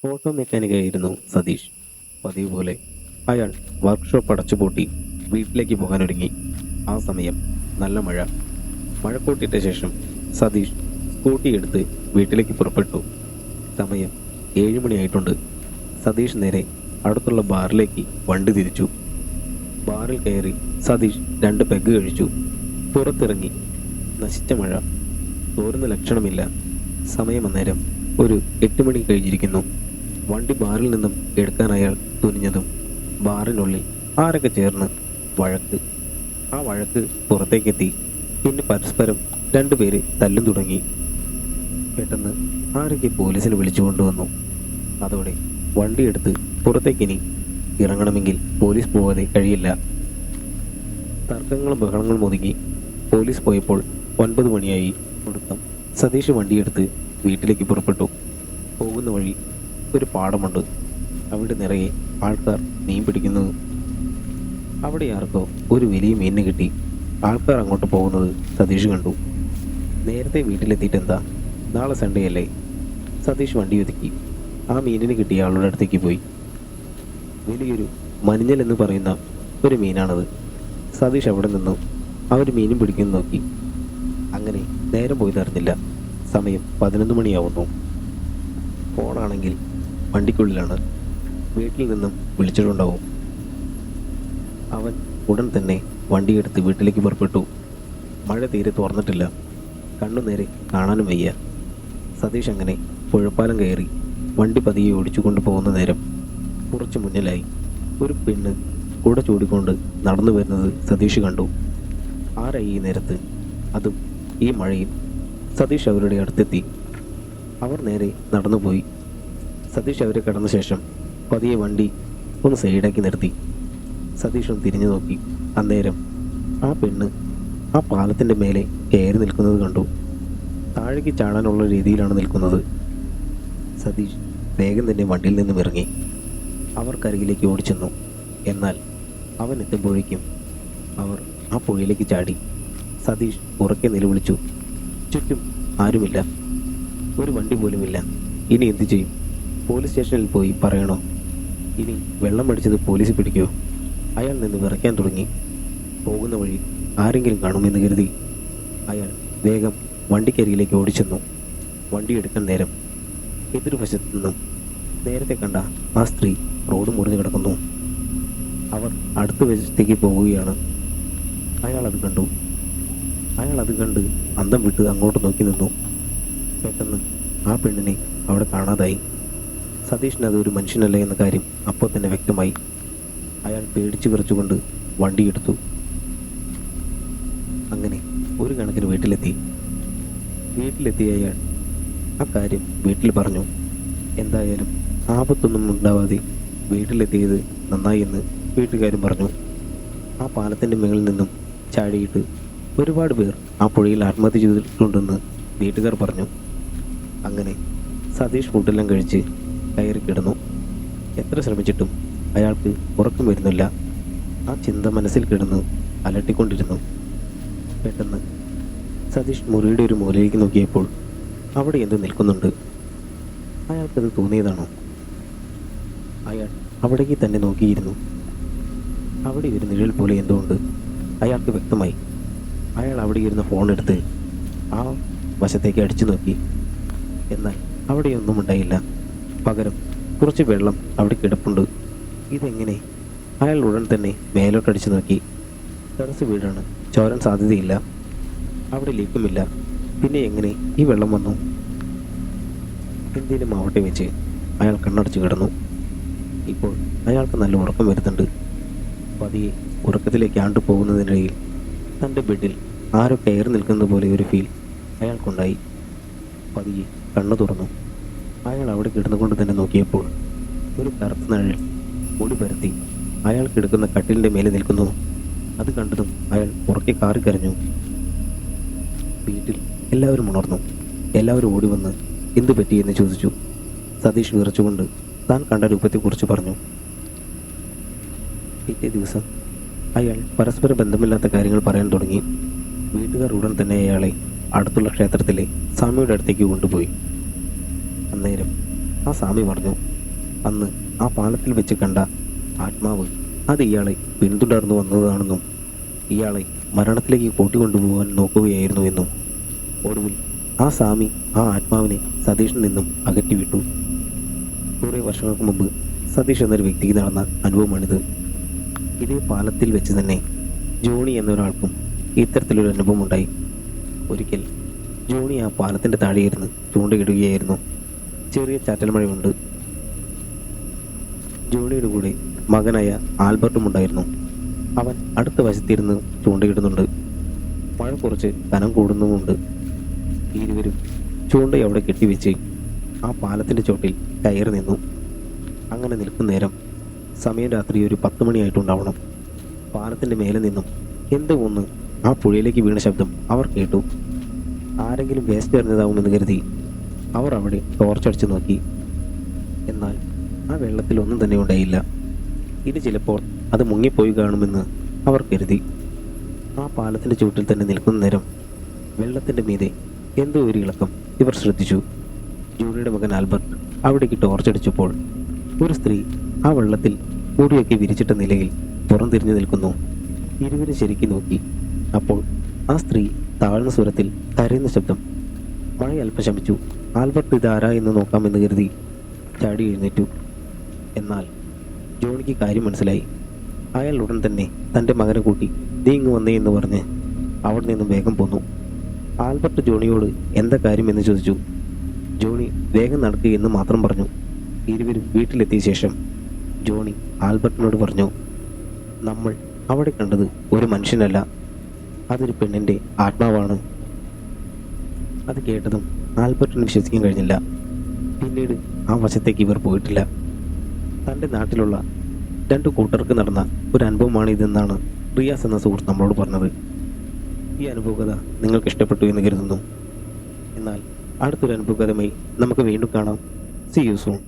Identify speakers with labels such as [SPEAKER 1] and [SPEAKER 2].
[SPEAKER 1] Auto മെക്കാനിക്കായിരുന്നു Satheesh. പതിവ് പോലെ അയാൾ വർക്ക്ഷോപ്പ് അടച്ചുപൂട്ടി വീട്ടിലേക്ക് പോകാനൊരുങ്ങി. ആ സമയം നല്ല മഴ. മഴക്കോട്ടിട്ട ശേഷം സതീഷ് സ്കൂട്ടി എടുത്ത് വീട്ടിലേക്ക് പുറപ്പെട്ടു. സമയം 7 മണിയായിട്ടുണ്ട്. സതീഷ് നേരെ അടുത്തുള്ള ബാറിലേക്ക് വണ്ടി തിരിച്ചു. ബാറിൽ കയറി സതീഷ് 2 പെഗ് കഴിച്ചു. പുറത്തിറങ്ങി. നശിച്ച മഴ. തോരുന്ന ലക്ഷണമില്ല. സമയം അന്നേരം ഒരു 8 മണി കഴിഞ്ഞിരിക്കുന്നു. വണ്ടി ബാറിൽ നിന്നും എടുക്കാൻ അയാൾ തുനിഞ്ഞതും ബാറിനുള്ളിൽ ആരൊക്കെ ചേർന്ന് വഴക്ക്. ആ വഴക്ക് പുറത്തേക്കെത്തി. പിന്നെ പരസ്പരം 2 പേര് തല്ലും തുടങ്ങി. പെട്ടെന്ന് ആരൊക്കെ പോലീസിനെ വിളിച്ചു കൊണ്ടുവന്നു. അതോടെ വണ്ടിയെടുത്ത് പുറത്തേക്കിനി ഇറങ്ങണമെങ്കിൽ പോലീസ് പോകാതെ കഴിയില്ല. തർക്കങ്ങളും ബഹളങ്ങളും ഒതുങ്ങി. പോലീസ് പോയപ്പോൾ 9 മണിയായി. ഒടുക്കം സതീഷ് വണ്ടിയെടുത്ത് വീട്ടിലേക്ക് പുറപ്പെട്ടു. പോകുന്ന വഴി ഒരു പാടമുണ്ട്. അവിടെ നിറയെ ആൾക്കാർ മീൻ പിടിക്കുന്നത്. അവിടെ ആർക്കോ ഒരു വലിയ മീനിനെ കിട്ടി. ആൾക്കാർ അങ്ങോട്ട് പോകുന്നത് സതീഷ് കണ്ടു. നേരത്തെ വീട്ടിലെത്തിയിട്ടെന്താ, നാളെ സൺഡേ അല്ലേ? സതീഷ് വണ്ടി ഒതുക്കി ആ മീനിന് കിട്ടിയ ആളുടെ അടുത്തേക്ക് പോയി. വലിയൊരു മനിഞ്ഞൽ എന്ന് പറയുന്ന ഒരു മീനാണത്. സതീഷ് അവിടെ നിന്നു ആ ഒരു മീനും പിടിക്കുന്നു നോക്കി. അങ്ങനെ നേരം പോയതറിഞ്ഞില്ല. സമയം 11 മണിയാവുന്നു. ഫോണാണെങ്കിൽ വണ്ടിക്കുള്ളിലാണ്. വീട്ടിൽ നിന്നും വിളിച്ചിട്ടുണ്ടാവും. അവൻ ഉടൻ തന്നെ വണ്ടിയെടുത്ത് വീട്ടിലേക്ക് പുറപ്പെട്ടു. മഴ തീരെ തുറന്നിട്ടില്ല. കണ്ണു നേരെ കാണാനും വയ്യ. സതീഷ് അങ്ങനെ പുഴപ്പാലം കയറി വണ്ടി പതിയെ ഓടിച്ചു കൊണ്ടുപോകുന്ന നേരം കുറച്ച് മുന്നിലായി ഒരു പെണ്ണ് കൂടെ ചൂടിക്കൊണ്ട് നടന്നു വരുന്നത് സതീഷ് കണ്ടു. ആരായി ഈ നേരത്ത്, അതും ഈ മഴയിൽ? സതീഷ് അവരുടെ അടുത്തെത്തി. അവർ നേരെ നടന്നുപോയി. സതീഷ് അവരെ കടന്ന ശേഷം പതിയെ വണ്ടി ഒന്ന് സൈഡാക്കി നിർത്തി. സതീഷ് ഒന്ന് തിരിഞ്ഞു നോക്കി. അന്നേരം ആ പെണ്ണ് ആ പാലത്തിൻ്റെ മേലെ കയറി നിൽക്കുന്നത് കണ്ടു. താഴേക്ക് ചാടാനുള്ള രീതിയിലാണ് നിൽക്കുന്നത്. സതീഷ് വേഗം തന്നെ വണ്ടിയിൽ നിന്നും ഇറങ്ങി അവർക്കരികിലേക്ക് ഓടിച്ചെന്നു. എന്നാൽ അവൻ എത്തുമ്പോഴേക്കും അവർ ആ പുഴയിലേക്ക് ചാടി. സതീഷ് ഉറക്കെ നിലവിളിച്ചു. ചുറ്റും ആരുമില്ല, ഒരു വണ്ടി പോലുമില്ല. ഇനി എന്തു ചെയ്യും? പോലീസ് സ്റ്റേഷനിൽ പോയി പറയണോ? ഇനി വെള്ളം അടിച്ചത് പോലീസ് പിടിക്കുമോ? അയാൾ നിന്ന് വിറയ്ക്കാൻ തുടങ്ങി. പോകുന്ന വഴി ആരെങ്കിലും കാണുമെന്ന് കരുതി അയാൾ വേഗം വണ്ടിക്കരികിലേക്ക് ഓടിച്ചെന്നു. വണ്ടി എടുക്കാൻ നേരം എതിർവശത്തു നിന്നും നേരത്തെ കണ്ട ആ സ്ത്രീ റോഡ് മുറിഞ്ഞു കിടക്കുന്നു. അവർ അടുത്ത വശത്തേക്ക് പോവുകയാണ്. അയാൾ അത് കണ്ട് അന്തം വിട്ട് അങ്ങോട്ട് നോക്കി നിന്നു. പെട്ടെന്ന് ആ പെണ്ണിനെ അവിടെ കാണാതായി. സതീഷിന് അതൊരു മനുഷ്യനല്ല എന്ന കാര്യം അപ്പോൾ തന്നെ വ്യക്തമായി. അയാൾ പേടിച്ചു വിറച്ചുകൊണ്ട് വണ്ടിയെടുത്തു. അങ്ങനെ ഒരു കണക്കിന് വീട്ടിലെത്തിയ അയാൾ ആ കാര്യം വീട്ടിൽ പറഞ്ഞു. എന്തായാലും ആപത്തൊന്നും ഉണ്ടാവാതെ വീട്ടിലെത്തിയത് നന്നായി എന്ന് വീട്ടുകാരും പറഞ്ഞു. ആ പാലത്തിൻ്റെ മുകളിൽ നിന്നും ചാടിയിട്ട് ഒരുപാട് പേർ ആ പുഴയിൽ ആത്മഹത്യ ചെയ്തിട്ടുണ്ടെന്ന് വീട്ടുകാർ പറഞ്ഞു. അങ്ങനെ സതീഷ് ഫുഡെല്ലാം കഴിച്ച് കയറി കിടന്നു. എത്ര ശ്രമിച്ചിട്ടും അയാൾക്ക് ഉറക്കം വരുന്നില്ല. ആ ചിന്ത മനസ്സിൽ കിടന്ന് അലട്ടിക്കൊണ്ടിരുന്നു. പെട്ടെന്ന് സതീഷ് മുറിയുടെ ഒരു മൂലയിലേക്ക് നോക്കിയപ്പോൾ അവിടെ എന്തോ നിൽക്കുന്നുണ്ട്. അയാൾക്കത് തോന്നിയതാണോ? അയാൾ അവിടേക്ക് തന്നെ നോക്കിയിരുന്നു. അവിടെ ഒരു നിഴൽ പോലെ എന്തോ ഉണ്ട്. അയാൾക്ക് വ്യക്തമായി. അയാൾ അവിടെ ഇരുന്ന ഫോൺ എടുത്ത് ആ വശത്തേക്ക് അടിച്ചു നോക്കി. എന്നാൽ അവിടെയൊന്നും ഉണ്ടായില്ല. പകരം കുറച്ച് വെള്ളം അവിടെ കിടപ്പുണ്ട്. ഇതെങ്ങനെ? അയാൾ ഉടൻ തന്നെ മേലോട്ടടിച്ചു നോക്കി. ടെറസ് വീടാണ്, ചോരാൻ സാധ്യതയില്ല. അവിടെ ലീക്കുമില്ല. പിന്നെ എങ്ങനെ ഈ വെള്ളം വന്നു? എന്തിനും ആവട്ടെ വെച്ച് അയാൾ കണ്ണടച്ച് കിടന്നു. ഇപ്പോൾ അയാൾക്ക് നല്ല ഉറക്കം വരുന്നുണ്ട്. പതിയെ ഉറക്കത്തിലേക്ക് ആണ്ടു പോകുന്നതിനിടയിൽ തൻ്റെ ബെഡിൽ ആരോ കയറി നിൽക്കുന്ന പോലെ ഒരു ഫീൽ അയാൾക്കുണ്ടായി. പതിയെ കണ്ണു തുറന്നു. അയാൾ അവിടെ കിടന്നുകൊണ്ട് തന്നെ നോക്കിയപ്പോൾ ഒരു കറുത്ത നിഴൽ മുടി പരത്തി അയാൾ കിടക്കുന്ന കട്ടിലിൻ്റെ മേലെ നിൽക്കുന്നു. അത് കണ്ടതും അയാൾ ഉറക്കെ കാറിക്കരഞ്ഞു. വീട്ടിൽ എല്ലാവരും ഉണർന്നു. എല്ലാവരും ഓടി വന്ന് എന്തു പറ്റിയെന്ന് ചോദിച്ചു. സതീഷ് വിറച്ചുകൊണ്ട് താൻ കണ്ട രൂപത്തെക്കുറിച്ച് പറഞ്ഞു. പിറ്റേ ദിവസം അയാൾ പരസ്പര ബന്ധമില്ലാത്ത കാര്യങ്ങൾ പറയാൻ തുടങ്ങി. വീട്ടുകാർ ഉടൻ തന്നെ അയാളെ അടുത്തുള്ള ക്ഷേത്രത്തിലെ സ്വാമിയുടെ അടുത്തേക്ക് കൊണ്ടുപോയി. അന്നേരം ആ സ്വാമി പറഞ്ഞു, അന്ന് ആ പാലത്തിൽ വെച്ച് കണ്ട ആത്മാവ് അത് ഇയാളെ പിന്തുടർന്നു വന്നതാണെന്നും ഇയാളെ മരണത്തിലേക്ക് കൂട്ടിക്കൊണ്ടുപോകാൻ നോക്കുകയായിരുന്നു എന്നും ഒടുവിൽ ആ സ്വാമി ആ ആത്മാവിനെ സതീഷിൽ നിന്നും അകറ്റിവിട്ടു. കുറേ വർഷങ്ങൾക്ക് മുമ്പ് സതീഷ് എന്നൊരു വ്യക്തിക്ക് നടന്ന അനുഭവമാണിത്. ഇതേ പാലത്തിൽ വെച്ച് തന്നെ ജോണി എന്നൊരാൾക്കും ഇത്തരത്തിലൊരു അനുഭവം ഉണ്ടായി. ഒരിക്കൽ ജോണി ആ പാലത്തിൻ്റെ താഴെയിരുന്ന് ചൂണ്ടയിടുകയായിരുന്നു. ചെറിയ ചാറ്റൽ മഴയുണ്ട്. ജോണിയുടെ കൂടെ മകനായ ആൽബർട്ടും ഉണ്ടായിരുന്നു. അവൻ അടുത്ത വശത്തിരുന്ന് ചൂണ്ടയിടുന്നുണ്ട്. മഴ കുറച്ച് കനം കൂടുന്നുമുണ്ട്. ഇരുവരും ചൂണ്ട അവിടെ കെട്ടിവെച്ച് ആ പാലത്തിൻ്റെ ചോട്ടിൽ കയറി നിന്നു. അങ്ങനെ നിൽക്കുന്ന നേരം സമയം രാത്രി ഒരു 10 മണിയായിട്ടുണ്ടാവണം. പാലത്തിൻ്റെ മേലെ നിന്നും എന്തോ ഒന്ന് ആ പുഴയിലേക്ക് വീണ ശബ്ദം അവർ കേട്ടു. ആരെങ്കിലും വേസ്റ്റ് എറിഞ്ഞതാവുമെന്ന് കരുതി അവർ അവിടെ ടോർച്ചടിച്ചു നോക്കി. എന്നാൽ ആ വെള്ളത്തിൽ ഒന്നും തന്നെ ഉണ്ടായില്ല. ഇത് ചിലപ്പോൾ അത് മുങ്ങിപ്പോയി കാണുമെന്ന് അവർ കരുതി. ആ പാലത്തിൻ്റെ ചുവട്ടിൽ തന്നെ നിൽക്കുന്ന നേരം വെള്ളത്തിൻ്റെ മീതെ എന്തോ ഒരു ഇളക്കം ഇവർ ശ്രദ്ധിച്ചു. ജൂണിയുടെ മകൻ ആൽബർട്ട് അവിടേക്ക് ടോർച്ചടിച്ചപ്പോൾ ഒരു സ്ത്രീ ആ വെള്ളത്തിൽ മുടിയൊക്കെ വിരിച്ചിട്ട നിലയിൽ പുറംതിരിഞ്ഞു നിൽക്കുന്നു. ഇരുവരും ശരിക്കും നോക്കി. അപ്പോൾ ആ സ്ത്രീ താഴ്ന്ന സ്വരത്തിൽ കരയുന്ന ശബ്ദം. മഴ അല്പം ശമിച്ചു. ആൽബർട്ട് ഇതാരാ എന്ന് നോക്കാമെന്ന് കരുതി ചാടി എഴുന്നേറ്റു. എന്നാൽ ജോണിക്ക് കാര്യം മനസ്സിലായി. അയാൾ ഉടൻ തന്നെ തൻ്റെ മകനെ കൂട്ടി നീ ഇങ്ങ് വന്നേ എന്ന് പറഞ്ഞ് അവിടെ നിന്നും വേഗം പോന്നു. ആൽബർട്ട് ജോണിയോട് എന്താ കാര്യം എന്ന് ചോദിച്ചു. ജോണി വേഗം നടക്കുക എന്ന് മാത്രം പറഞ്ഞു. ഇരുവരും വീട്ടിലെത്തിയ ശേഷം ജോണി ആൽബർട്ടിനോട് പറഞ്ഞു, നമ്മൾ അവിടെ കണ്ടത് ഒരു മനുഷ്യനല്ല, അതൊരു പെണ്ണിൻ്റെ ആത്മാവാണ്. അത് കേട്ടതും ആൽബർട്ടിന് വിശ്വസിക്കാൻ കഴിഞ്ഞില്ല. പിന്നീട് ആ വശത്തേക്ക് ഇവർ പോയിട്ടില്ല. തൻ്റെ നാട്ടിലുള്ള 2 കൂട്ടർക്ക് നടന്ന ഒരു അനുഭവമാണ് ഇതെന്നാണ് റിയാസ് എന്ന സുഹൃത്ത് നമ്മളോട് പറഞ്ഞത്. ഈ അനുഭവകഥ നിങ്ങൾക്ക് ഇഷ്ടപ്പെട്ടു എന്ന് കരുതുന്നു. എന്നാൽ അടുത്തൊരു അനുഭവകഥയുമായി നമുക്ക് വീണ്ടും കാണാം. See you soon.